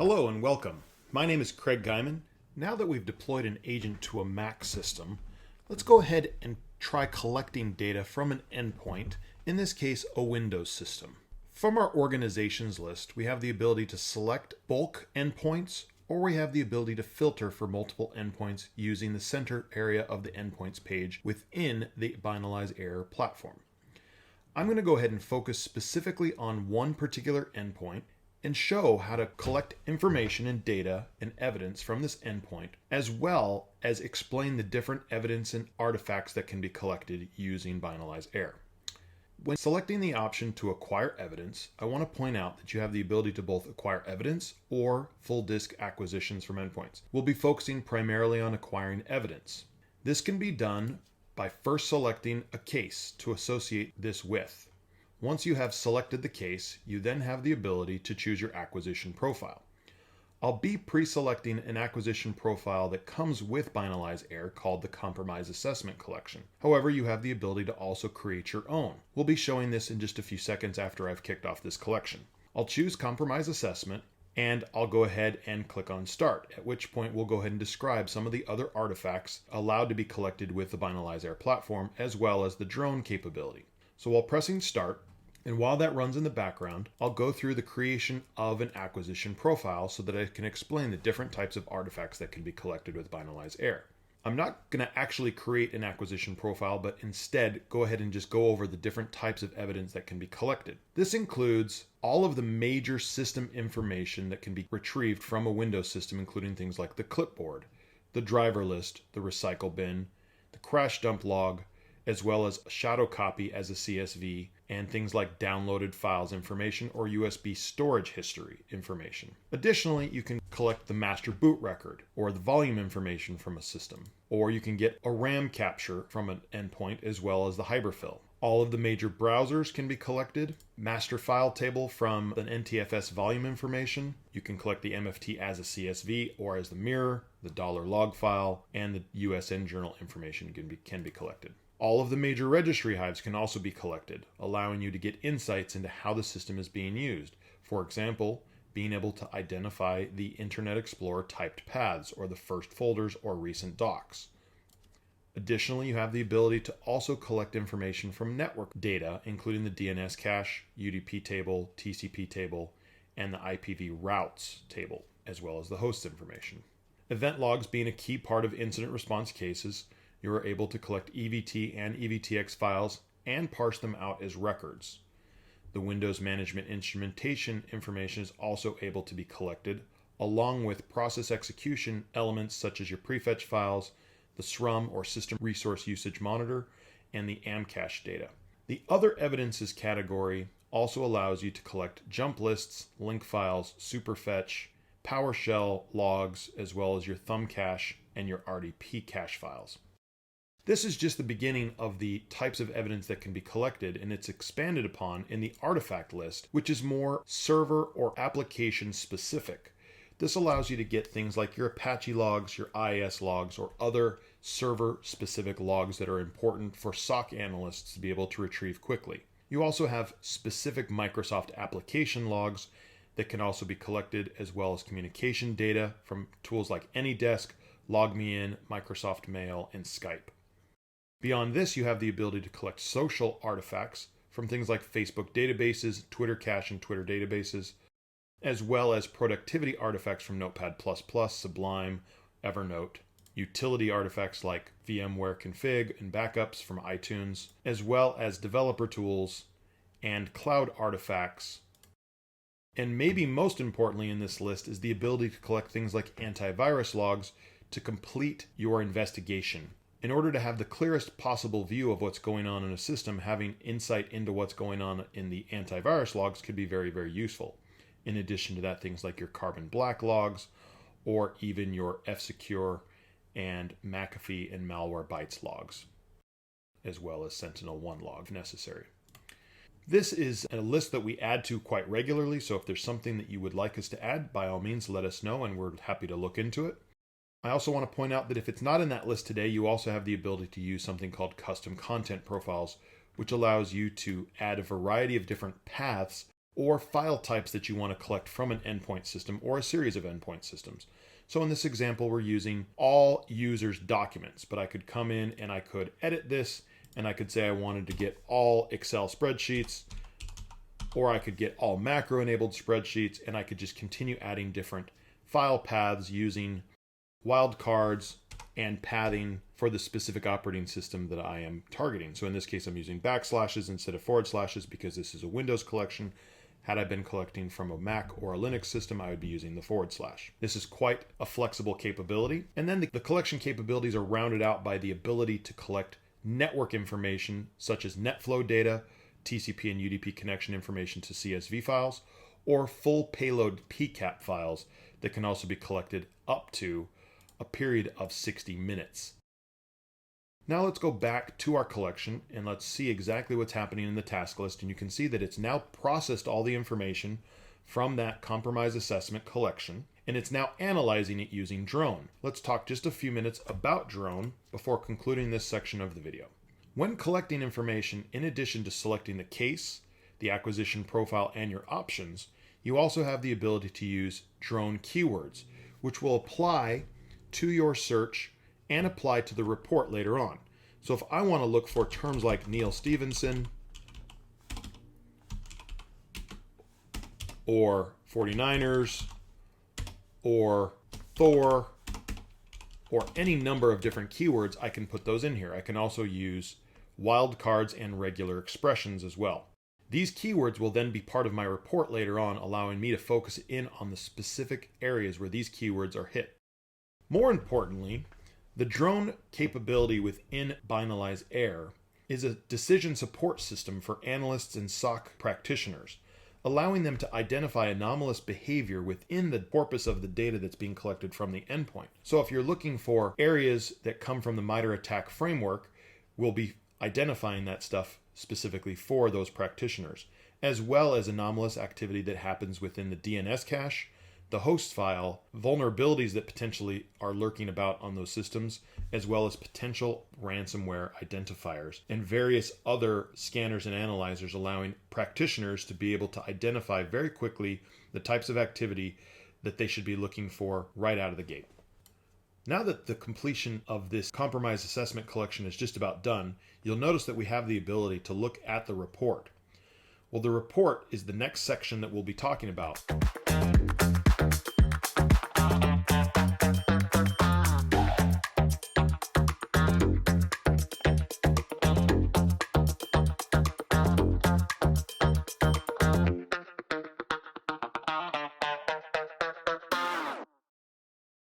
Hello and welcome. My name is Craig Guymon. Now that we've deployed an agent to a Mac system, let's go ahead and try collecting data from an endpoint, in this case a Windows system. From our organizations list, we have the ability to select bulk endpoints, or we have the ability to filter for multiple endpoints using the center area of the endpoints page within the Binalyze Error platform. I'm going to go ahead and focus specifically on one particular endpoint and show how to collect information and data and evidence from this endpoint, as well as explain the different evidence and artifacts that can be collected using Binalyze Error. When selecting the option to acquire evidence, I want to point out that you have the ability to both acquire evidence or full disk acquisitions from endpoints. We'll be focusing primarily on acquiring evidence. This can be done by first selecting a case to associate this with. Once you have selected the case, you then have the ability to choose your acquisition profile. I'll be pre-selecting an acquisition profile that comes with Binalyze Error called the Compromise Assessment Collection. However, you have the ability to also create your own. We'll be showing this in just a few seconds after I've kicked off this collection. I'll choose Compromise Assessment and I'll go ahead and click on Start, at which point we'll go ahead and describe some of the other artifacts allowed to be collected with the Binalyze Error platform, as well as the drone capability. So while pressing Start, and while that runs in the background, I'll go through the creation of an acquisition profile so that I can explain the different types of artifacts that can be collected with Binalyze Error. I'm not going to actually create an acquisition profile, but instead go ahead and just go over the different types of evidence that can be collected. This includes all of the major system information that can be retrieved from a Windows system, including things like the clipboard, the driver list, the recycle bin, the crash dump log, as well as a shadow copy as a CSV, and things like downloaded files information or USB storage history information. Additionally, you can collect the master boot record or the volume information from a system, or you can get a RAM capture from an endpoint as well as the hyperfill. All of the major browsers can be collected, master file table from an NTFS volume information. You can collect the MFT as a CSV or as the mirror, the $log file, and the USN journal information can be collected. All of the major registry hives can also be collected, allowing you to get insights into how the system is being used. For example, being able to identify the Internet Explorer typed paths or the first folders or recent docs. Additionally, you have the ability to also collect information from network data, including the DNS cache, UDP table, TCP table, and the IPv routes table, as well as the host information. Event logs being a key part of incident response cases, you are able to collect EVT and EVTX files and parse them out as records. The Windows Management Instrumentation information is also able to be collected, along with process execution elements such as your prefetch files, the SRUM or System Resource Usage Monitor, and the Amcache data. The Other Evidences category also allows you to collect jump lists, link files, superfetch, PowerShell logs, as well as your thumb cache and your RDP cache files. This is just the beginning of the types of evidence that can be collected, and it's expanded upon in the artifact list, which is more server or application specific. This allows you to get things like your Apache logs, your IIS logs, or other server specific logs that are important for SOC analysts to be able to retrieve quickly. You also have specific Microsoft application logs that can also be collected, as well as communication data from tools like AnyDesk, LogMeIn, Microsoft Mail, and Skype. Beyond this, you have the ability to collect social artifacts from things like Facebook databases, Twitter cache and Twitter databases, as well as productivity artifacts from Notepad++, Sublime, Evernote, utility artifacts like VMware config and backups from iTunes, as well as developer tools and cloud artifacts. And maybe most importantly in this list is the ability to collect things like antivirus logs to complete your investigation. In order to have the clearest possible view of what's going on in a system, having insight into what's going on in the antivirus logs could be very, very useful. In addition to that, things like your Carbon Black logs, or even your F-Secure and McAfee and Malwarebytes logs, as well as Sentinel-1 log if necessary. This is a list that we add to quite regularly, so if there's something that you would like us to add, by all means let us know and we're happy to look into it. I also want to point out that if it's not in that list today, you also have the ability to use something called custom content profiles, which allows you to add a variety of different paths or file types that you want to collect from an endpoint system or a series of endpoint systems. So in this example, we're using all users' documents, but I could come in and I could edit this, and I could say I wanted to get all Excel spreadsheets, or I could get all macro-enabled spreadsheets, and I could just continue adding different file paths using wildcards and pathing for the specific operating system that I am targeting. So in this case, I'm using backslashes instead of forward slashes because this is a Windows collection. Had I been collecting from a Mac or a Linux system, I would be using the forward slash. This is quite a flexible capability. And then the collection capabilities are rounded out by the ability to collect network information such as NetFlow data, TCP and UDP connection information to CSV files, or full payload PCAP files that can also be collected up to a period of 60 minutes. Now let's go back to our collection and let's see exactly what's happening in the task list. And you can see that it's now processed all the information from that compromise assessment collection, and it's now analyzing it using Drone. Let's talk just a few minutes about Drone before concluding this section of the video. When collecting information, in addition to selecting the case, the acquisition profile, and your options, you also have the ability to use Drone keywords, which will apply to your search and apply to the report later on. So if I want to look for terms like Neil Stevenson or 49ers or Thor or any number of different keywords, I can put those in here. I can also use wildcards and regular expressions as well. These keywords will then be part of my report later on, allowing me to focus in on the specific areas where these keywords are hit. More importantly, the Drone capability within Binalyze Air is a decision support system for analysts and SOC practitioners, allowing them to identify anomalous behavior within the corpus of the data that's being collected from the endpoint. So if you're looking for areas that come from the MITRE ATT&CK framework, we'll be identifying that stuff specifically for those practitioners, as well as anomalous activity that happens within the DNS cache, the host file, vulnerabilities that potentially are lurking about on those systems, as well as potential ransomware identifiers, and various other scanners and analyzers, allowing practitioners to be able to identify very quickly the types of activity that they should be looking for right out of the gate. Now that the completion of this compromise assessment collection is just about done, you'll notice that we have the ability to look at the report. Well, the report is the next section that we'll be talking about.